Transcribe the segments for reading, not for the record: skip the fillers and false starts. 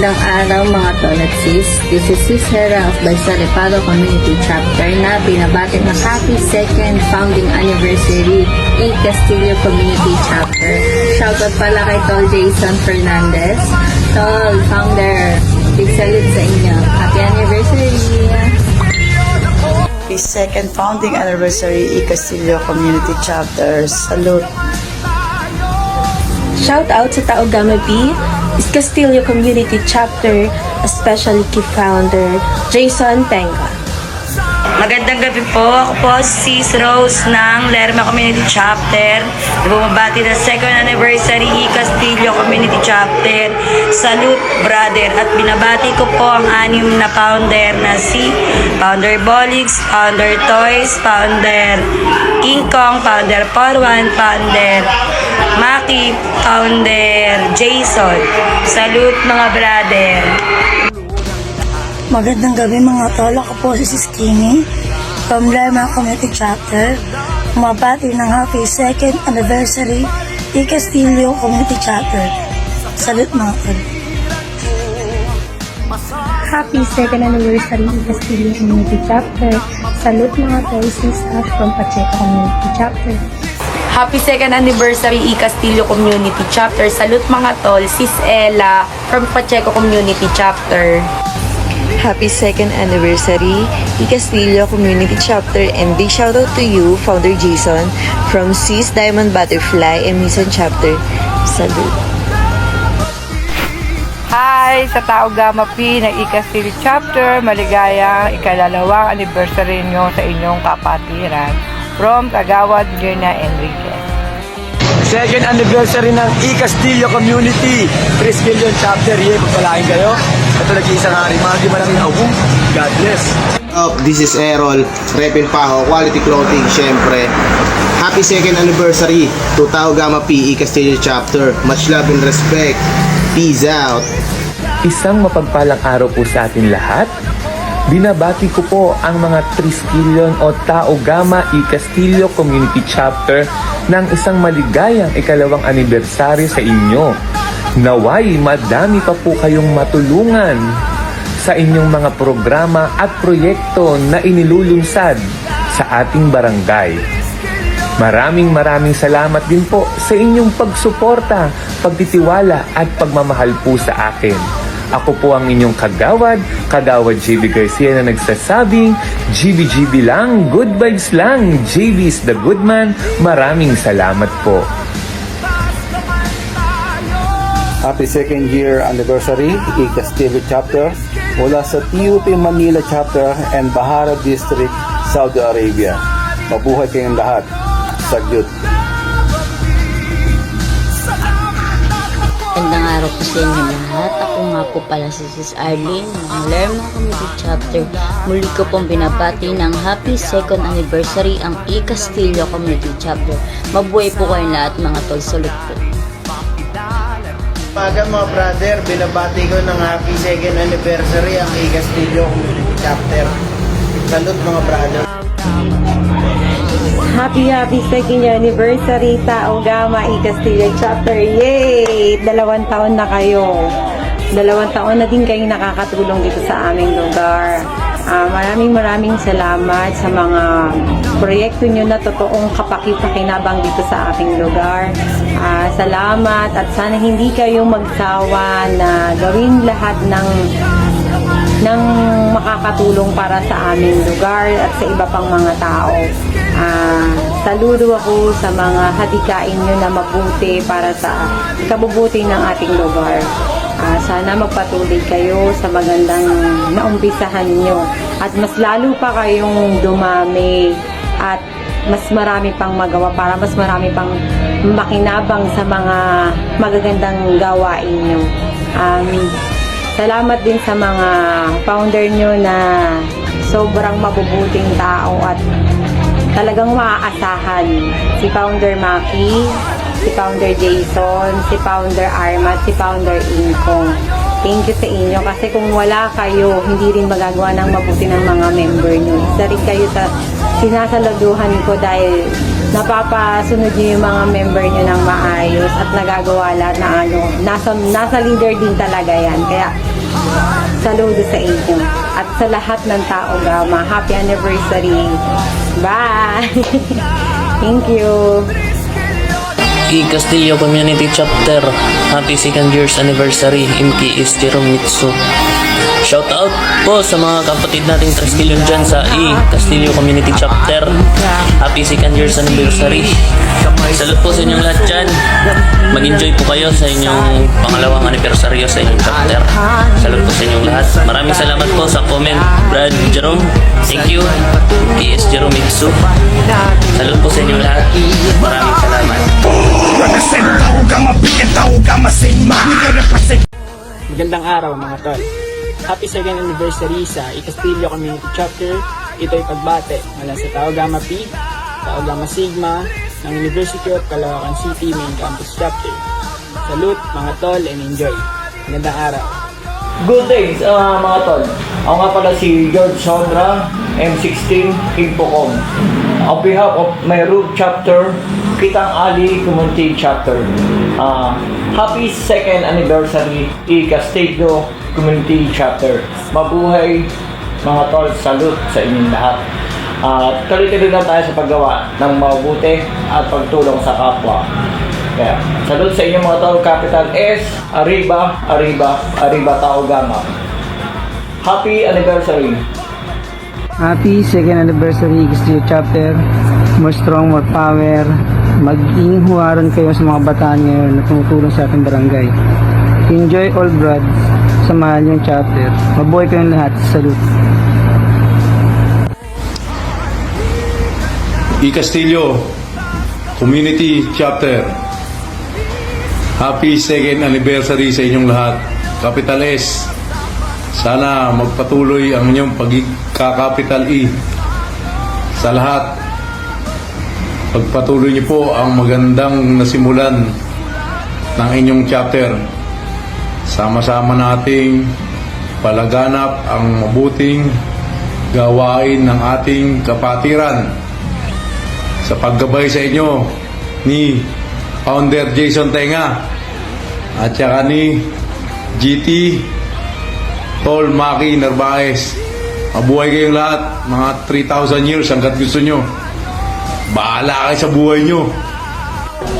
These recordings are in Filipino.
Magandang araw mga tol at sis. This is Sis Hera of Balsalipado Community Chapter na binabati na happy second founding anniversary E. Castillo Community Chapter. Shoutout pala kay Tol Jason Fernandez. Tol, founder, big salute sa inyo. Happy anniversary! The second founding anniversary E. Castillo Community Chapter. Salute! Shout out sa Tao Gama B, Castillo Community Chapter, especially key founder Jason Tenga. Magandang gabi po. Ako po si Sis Rose ng Lerma Community Chapter. Bumabati ng second anniversary E. Castillo Community Chapter. Salute, brother. At binabati ko po ang anim na founder na si Founder Bolix, Founder Toys, Founder King Kong, Founder Porwan, Founder Maki, Founder Jason. Salute mga brother. Magandang gabi mga tol. Ako po si Sis Kimi from Lerma Community Chapter. Mabati ng happy second anniversary E. Castillo Community Chapter. Salute mga tol. Happy second anniversary E. Castillo Community Chapter. Salute mga tol, Sis Ash from Pacheco Community Chapter. Happy second anniversary E. Castillo Community Chapter. Salute mga tol, Sis Ella from Pacheco Community Chapter. Happy second anniversary, E. Castillo Community Chapter, and big shoutout to you, Founder Jason, from Sis Diamond Butterfly and Mission Chapter. Salute! Hi! Sa Tao Gama P ng E. Castillo Chapter, maligayang ikalalawang anniversary nyo sa inyong kapatiran. From Kagawad, Mirna Enriquez. Second anniversary ng E. Castillo Community Triskelion Chapter. Yay, pagpalain kayo. Ito nag-iisang hari. Mga di maraming awong. God bless. This is Errol, Repin Paho, Quality Clothing, syempre. Happy second anniversary to Tao Gama P. E. Castillo Chapter. Much love and respect. Peace out. Isang mapagpalang araw po sa atin lahat. Binabati ko po ang mga Triskelion o Tao Gama E. Castillo Community Chapter ng isang maligayang ikalawang anibersaryo sa inyo. Naway madami pa po kayong matulungan sa inyong mga programa at proyekto na inilulunsad sa ating barangay. Maraming salamat din po sa inyong pagsuporta, pagtitiwala at pagmamahal po sa akin. Ako po ang inyong kagawad JB Garcia na nagsasabing, GB lang, good vibes lang, JB is the good man. Maraming salamat po. Happy second year anniversary, E. Castillo Chapter, mula sa TUP Manila Chapter and Bahara District, Saudi Arabia. Mabuhay kayong lahat. Sagyut. Magandang araw po sa inyo lahat. Ako nga po pala si Sis Arlene ng Lerma Community Chapter. Muli ko pong binabati ng happy second anniversary ang E. Castillo Community Chapter. Mabuhay po kayong lahat mga tol. Salute po. Umaga mga brother, binabati ko ng happy second anniversary ang E. Castillo Community Chapter. Salute mga brother. Happy second anniversary Tao Gama E. Castillo Chapter. Yay! 2 taon na kayo. 2 taon na din kayong nakakatulong dito sa aming lugar. Maraming salamat sa mga proyekto nyo na totoong kapaki-pakinabang dito sa aking lugar. Salamat at sana hindi kayong magsawa na gawin lahat ng makakatulong para sa aming lugar at sa iba pang mga tao. Saludo ako sa mga hadikain nyo na mabuti para sa ikabubuti ng ating lugar. Sana magpatuloy kayo sa magandang naumpisahan nyo at mas lalo pa kayong dumami at mas marami pang magawa para mas marami pang makinabang sa mga magagandang gawain nyo. Salamat din sa mga founder nyo na sobrang mabubuting tao at talagang maaasahan. Si Founder Maki, si Founder Jason, si Founder Armat, si Founder Inkong. Thank you sa inyo kasi kung wala kayo, hindi rin magagawa ng mabuti ng mga member nyo. Isa rin kayo sa sinasaladuhan ko dahil napapasunod nyo yung mga member nyo ng maayos at nagagawa lahat na nasa leader din talaga yan. Kaya Saludo sa inyo. At sa lahat ng Tao Gama, happy anniversary. Bye! Thank you. E. Castillo Community Chapter, happy 2nd year's anniversary. MK is Jerome Mitsu. Shout out po sa mga kapatid nating Triskelion dyan sa E. Castillo Community Chapter. Happy 2nd year's anniversary. Salute po sa inyong lahat dyan. Mag-enjoy po kayo sa inyong pangalawang anibersaryo sa inyong chapter. Salute po sa inyong lahat. Maraming salamat po sa comment, Brad Jerome. Thank you. KS Jerome Mitsu. Salute po sa inyong lahat. Maraming salamat. Magandang araw mga tol. Happy 2nd anniversary sa E. Castillo Community Chapter. Ito ay pagbate mula sa Tau Gamma Pi, Tau Gamma Sigma ng University of Caloocan City Main Campus Chapter. Salute mga tol and enjoy. Magandang araw. Good day mga tol. Ako nga pala si George Sondra, M16, Infocom. On behalf of my Rube Chapter, Kitang Ali Community Chapter. Happy 2nd anniversary E. Castillo Community Chapter. Mabuhay mga tol, salute sa inyong lahat. Tuloy-tuloy lang tayo sa paggawa ng mabuti at pagtulong sa kapwa. Kaya, salute sa inyong mga tol, capital S, Arriba, Arriba, Arriba Tau Gamma. Happy anniversary! Happy 2nd anniversary Castillo Chapter. More strong, more power. Mag-iinghuwaran kayo sa mga bataan ngayon na tumutulong sa ating barangay. Enjoy all broads. Samahan yung chapter. Mabuhay kayong lahat. Salute. E. Castillo Community Chapter. Happy 2nd anniversary sa inyong lahat. Capital S. Sana magpatuloy ang inyong pagkakapital E. Sa lahat, pagpatuloy niyo po ang magandang nasimulan ng inyong chapter. Sama-sama nating palaganap ang mabuting gawain ng ating kapatiran. Sa paggabay sa inyo ni Founder Jason Tenga at saka ni GT Tol Maki Narvaez. Mabuhay kayong lahat, mga 3,000 years hanggat gusto nyo. Bahala kayo sa buhay nyo.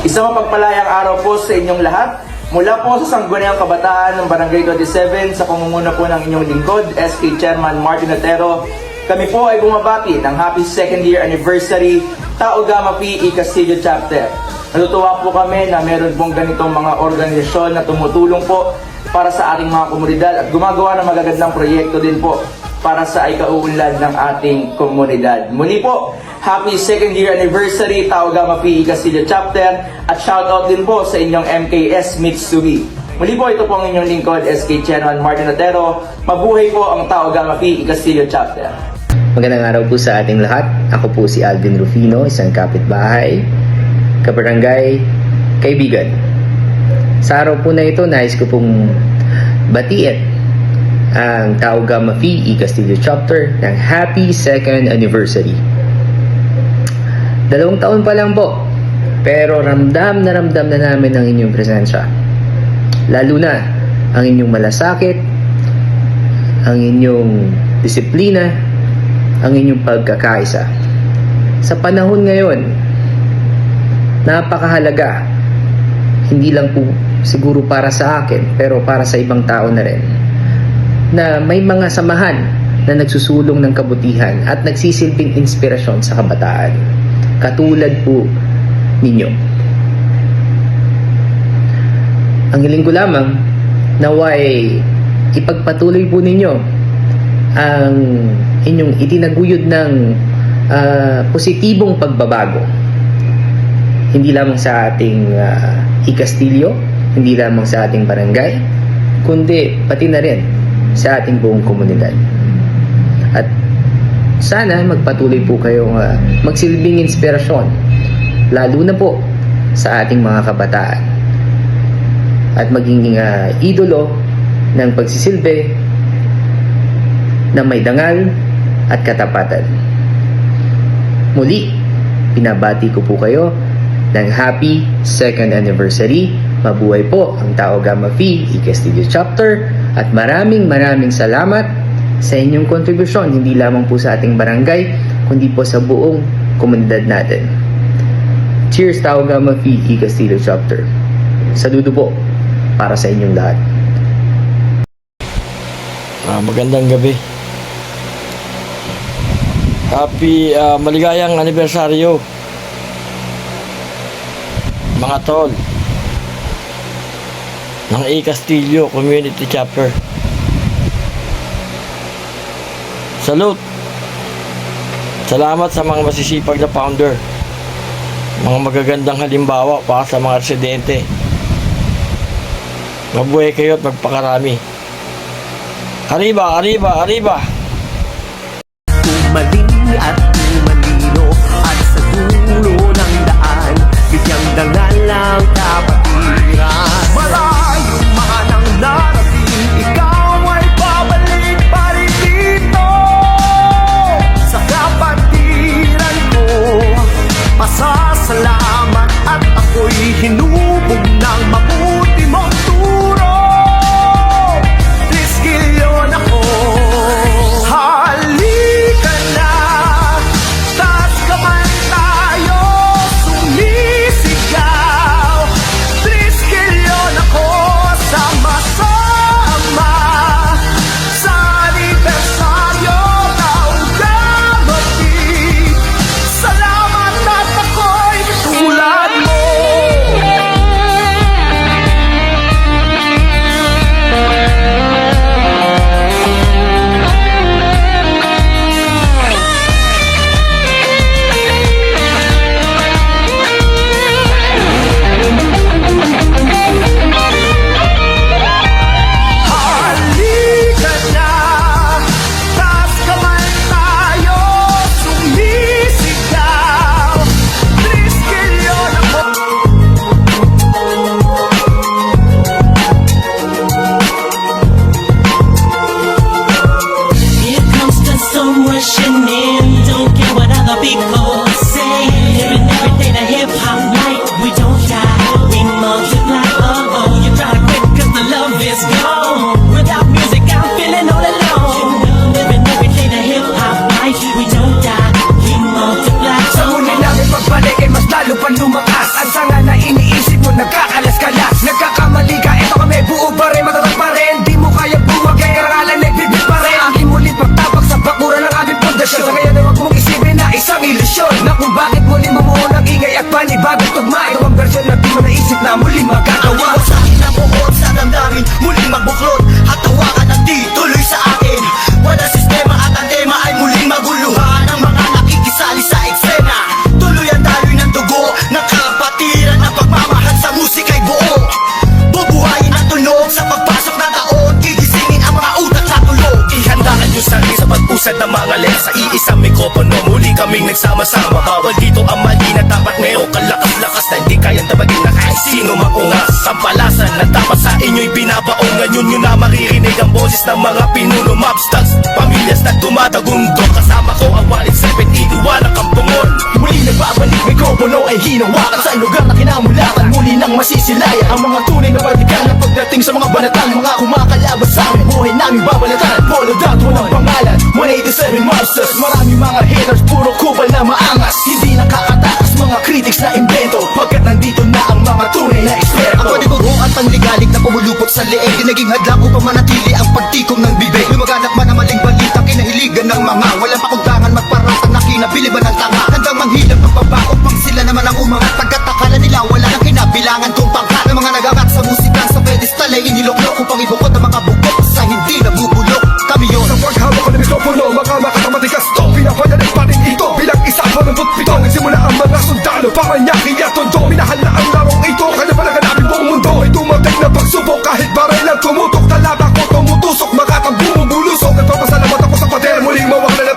Isang mapagpalayang araw po sa inyong lahat. Mula po sa Sangguniang Kabataan ng Barangay 27 sa pangunguna po ng inyong lingkod, SK Chairman Martin Otero, kami po ay bumabati ng happy 2nd year anniversary Tau Gamma Pi E. Castillo Chapter. Natutuwa po kami na meron pong ganitong mga organisasyon na tumutulong po para sa ating mga komunidad at gumagawa ng magagandang proyekto din po para sa ikauunlad ng ating komunidad. Muli po, happy 2nd year anniversary Tau Gamma Pi E. Castillo Chapter at shoutout din po sa inyong MKS Mitsui. Muli po, ito po ang inyong lingkod, SK Chairman Martin Otero. Mabuhay po ang Tau Gamma Pi E. Castillo Chapter. Magandang araw po sa ating lahat. Ako po si Alvin Rufino, isang kapitbahay, kabarangay, kaibigan. Sa araw po na ito, nais ko pong batiin ang Tau Gamma Phi E. Castillo Chapter ng happy 2nd anniversary. 2 taon pa lang po, pero ramdam na namin ang inyong presensya. Lalo na ang inyong malasakit, ang inyong disiplina, ang inyong pagkakaisa. Sa panahon ngayon, napakahalaga, hindi lang po siguro para sa akin, pero para sa ibang tao na rin, na may mga samahan na nagsusulong ng kabutihan at nagsisilbing inspirasyon sa kabataan. Katulad po ninyo. Ang hiling ko lamang, naway ipagpatuloy po ninyo ang inyong itinaguyod ng positibong pagbabago. Hindi lamang sa ating E. Castillo, hindi lamang sa ating barangay, kundi pati na rin sa ating buong komunidad. At sana magpatuloy po kayong magsilbing inspirasyon, lalo na po sa ating mga kabataan, at maging idolo ng pagsisilbi na may dangal at katapatan. Muli, pinabati ko po kayo ng happy 2nd anniversary. Mabuhay po ang Tau Gamma Phi E. Castillo Chapter. At maraming salamat sa inyong kontribusyon, hindi lamang po sa ating barangay, kundi po sa buong komunidad natin. Cheers, Tao Gamma Phi E. Castillo Chapter. Saludo po para sa inyong lahat. Magandang gabi. Happy maligayang anibersaryo mga tol ng E. Castillo Community Chapter. Salute! Salamat sa mga masisipag na founder, mga magagandang halimbawa para sa mga residente. Mabuhay kayo at magpakarami. Arriba, arriba, arriba! Umaling at umalino at sa dulo ng daan, bigyang dangal lang kapatiran. Malayong man ang narating, ikaw ay babalik pa rin dito sa kapatiran ko. Pasasalamat at ako'y hinubog ng mabuti mong turo. Please kilyon ako. Halika na, taas kamay tayo, sumisigaw. Please kilyon ako, sama-sama sa anibersaryo ng Gamma Phi. Salamat at ako'y tulad mo. Halika na, taas kamay tayo, sumisigaw. Please kilyon ako. Here comes the sun rushing in. Don't care what other people say. Living every day the hip hop night. We don't die, we multiply. Oh, you try to quit 'cause the love is gone. Without music, I'm feeling all alone. Living every day the hip hop night. We don't die, we multiply. Sa muli namin pagbalik ay mas lalo pa lumakas. Ang sanga na iniisip mo nagkakalas-kalas. Nagkakamali ka, eto kami buo pa rin, matatag pa rin. Di mo kaya buwag, kaya karangalan nagbibig pa rin. Aking muling pagtapak sa bakuran ng aming pundasyon. Sa ngayon ay wag mong isipin na isang ilusyon, na kung bakit muli mamuo ng ingay at panibagong tugma. Ito ang versyon na di mo naisip na muling magkagawa. Sa akin ang buhod sa damdamin, muling magbuklod. At tawakan ang di tuloy sa akin. Wala sistema at ang tema ay muling maguluhan. Ang mga nakikisali sa eksena, tuloy ang daloy ng dugo ng kapatiran. Ang pagmamahal sa musika'y buo. Bubuhayin ang tunog sa pagpasok ng taon. Gigisingin ang mga utak sa tulog. Ihandaan yung sarili sa pag-usad ng mga lens. Sa iisang mikropono, muli kaming nagsama-sama. Bawal dito ang mali na dapat mayroong kalakas-lakas na hindi kayang tabagin na kahit sino maungas. Ang palasan na dapat sa inyo'y binabaong. Ngayon nyo na maririnig ang boses ng mga pinuno mobsters. Pamilyas na tumatagundong, kasama ko ang wallet 7, iniwanak ang bungol. Muli nagbabalik, mikropono ay hinawakan sa lugar na kinamulatan. Muli nang masisilayan ang mga tunay na vertikal na pagdating sa mga banatan. Mga kumakalaban sa amin, buhay namin babalatan. Follow that, walang pangalan, 187 monsters. Marami mga haters, puro kupal na maangas. Hindi nakakatakas mga critics na invento, pagkat nandito na ang mga tunay na eksperto. Ang panibuho at panligalig na pumulupot sa leeg, di naging hadlang upang manatili ang pagtikom ng bibig. Lumaganap man ang maling balita, kinahiligan ng mga walang pakundangan, magparatang na kinabiliban ng tanga. Handang manghilap ng pabao, pang sila naman ang umangat. Pagkatakala nila wala nang kinabilangan kung pangkat. Ng mga nagangat sa musikang sa pedestal ay iniloklok upang ibukod ang mga bukod sa hindi nabubulok. Kami yun. Sa paghawak ko ng mikropono, mga makatamatikas to. Pinapadalig pa rin ito bilang isa pa ng putpito. Nagsimula ang mga sundalo, pamanyaki at tondo. Minahal na ang lawang ito, kanya pa naganapin buong mundo. Ay dumating na pagsubok kahit baray lang tumutok. Talata ko tumutusok, makatang bumubulusok. Nagpapasalamat ako sa pader, muling mawak na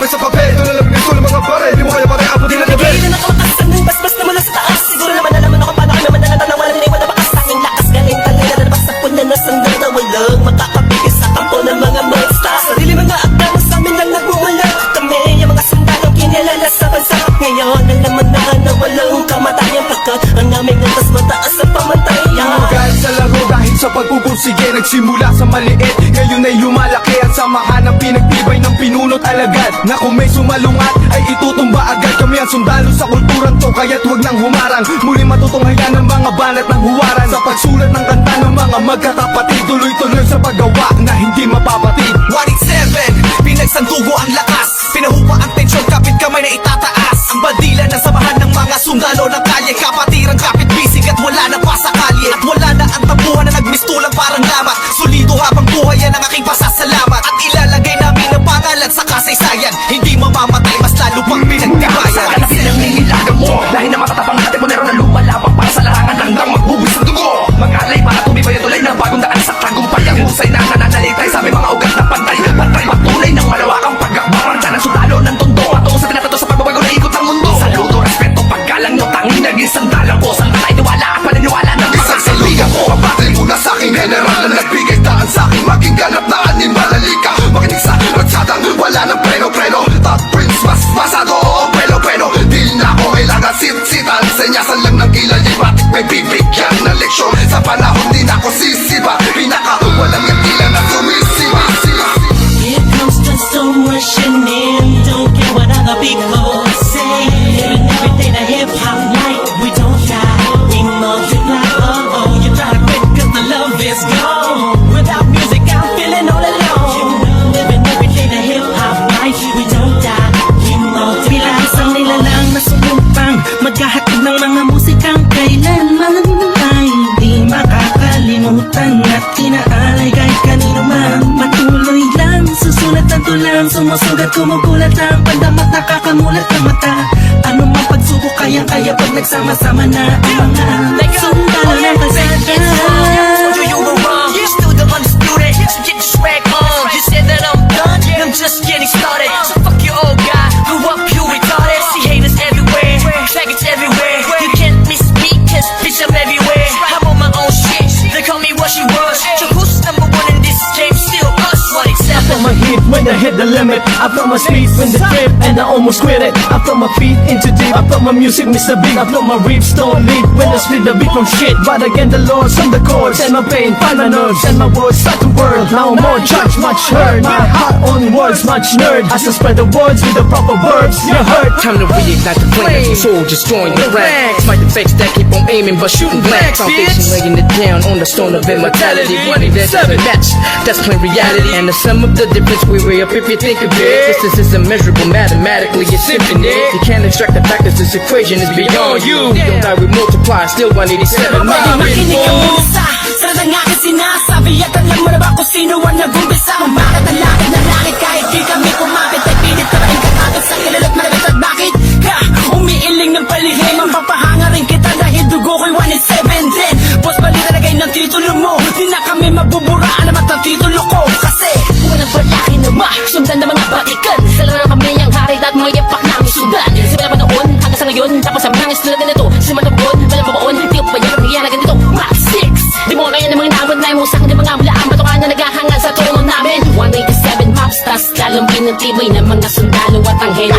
sige nagsimula sa maliit, ngayon ay lumalaki at samahan ng pinagtibay ng pinunot alagad. Na kung may sumalungat ay itutumba agad. Kami ang sundalo sa kulturang to, kaya't huwag nang humarang. Muli matutunghayan ng mga banat ng huwaran. Sa pagsulat ng kanta ng mga magkakapatid, tuloy-tuloy sa paggawa na hindi mapapatid. 187, pinagsandugo ang lakas, pinahupa ang tensyon, kapit kamay na itataas. Ang bandila ng samahan ng mga sundalo ng kalye, kapatirang kapit bisig at wala na pa sa kalye. At wala na ang tabuhan na nagmistulang parang lamat. Solido habang buhay yan ang aking pasasalamat. At ilalagay namin ang pangalan sa kasaysayan, hindi mamamatay, mas lalo pang pinagtibayan. Sa kanapin ang ningilagan mo, dahil na matatapang natin mo na lumalabang para sa larangan hanggang magbubis ng dugo. Mag-alay para tumibay at tulay ng bagong daan sa tagumpay. Ang husay na nananalitay sa aming mga ugat na pantay. Pantay patuloy ng malawakang pag-akbarang ng sundalo ng tondo. Matungo sa tinatato sa pagbabago na ikot ng mundo. Saludo, respeto, paggalang nyo, tanging naging sandalang ko. Sandalay, tiwala at paniniwala ng mga salugan ko. Pabatay muna sa aking general na nagbigay daan sa aking maging ganap na animal. Halika, makinig sa ratsadang wala ng preno-preno. Top Prince, mas masado, oo, preno-preno. Di na ako kailangan sit-sitan, senyasan lang ng kilay. Batik may bibigyan na leksyon. Sa panahon di na ako sisiba, pinaka walang yakila na sumisiba. Here comes the sun rushing in, don't care what other people say. Living every day the hip-hop life, we don't die, we multiply. Oh, you try to quit cause the love is gone. Without music I'm feeling all alone. Living every day the hip-hop life, we don't die, we multiply. Isang nila lang nasulumpang maghahatid ng mga musikang kailanman ay di makakalimutan at inaalay kahit kanino man. Patuloy lang, susulat ang tulang, sumusugat, kumukulat ang pandamat, nakakamulat ang mata. Ano mang pagsubok, kaya-kaya pag nagsama-sama na ang mga sundalo ng kalsada. You were wrong, you're still the undisputed, so get your swag on. You said that I'm done, I'm just getting started. So fuck your old guy, grew up you retarded. See haters everywhere, faggots everywhere. You can't miss me, cause bitch I'm everywhere. I'm on my own shit, they call me what she was. So who's number one in this game? Still us, 187. I felt my heat when I hit the limit. I felt my speed when the trip and I almost quit it. I felt my feet into deep. I felt my music miss the beat. I felt my riffs don't lead when I split the beat from shit. But again the Lord's on the chords and my pain find my nerves and my words start to whirl. Now more judge, much heard. My heart on words, much nerd. I still spread the words with the proper verbs. You heard? Time to reignite the flame, soul destroying the ranks. Fight the fakes that keep on aiming but shooting blanks. Foundation laying it down on the stone of immortality. 187 match, that's plain reality. And the sum of the difference we weigh up if you think of it. Distance is immeasurable, mathematically it's infinite. You can't extract the fact that this equation is beyond you. We don't die, we multiply, still 187. Makinig ka muna sa ng aking sinasabi. At alam mo na ba kung sino ang nag-umpisa? Kung bakit ang langit ng langit kahit di kami kumapit. Ay pilit ka rin katapit sa kilala't malagat. At bakit ka umiiling ng palihim? Ang papahanga rin kita dahil dugo ko'y 187 din. Boss bali talagay ng titulo mo, di na kami mabuburaan naman ang titulo ko. Kasi walang palaki na sundan ng mga batikan. Sila na kami ang hari at mga yapak namin sundan. Simula pa noon hanggang sa ngayon, tapos ang nangis tulad na ito. Simula noon, walang mabaon, di ko pa yan ang ganito. Max 6, di mo kaya ng mga namon na imusang di mga mulaan. Batukan na naghahangad sa trono namin. 187 maps, tas lalong pinatibay ng mga sundalo at ang henyo.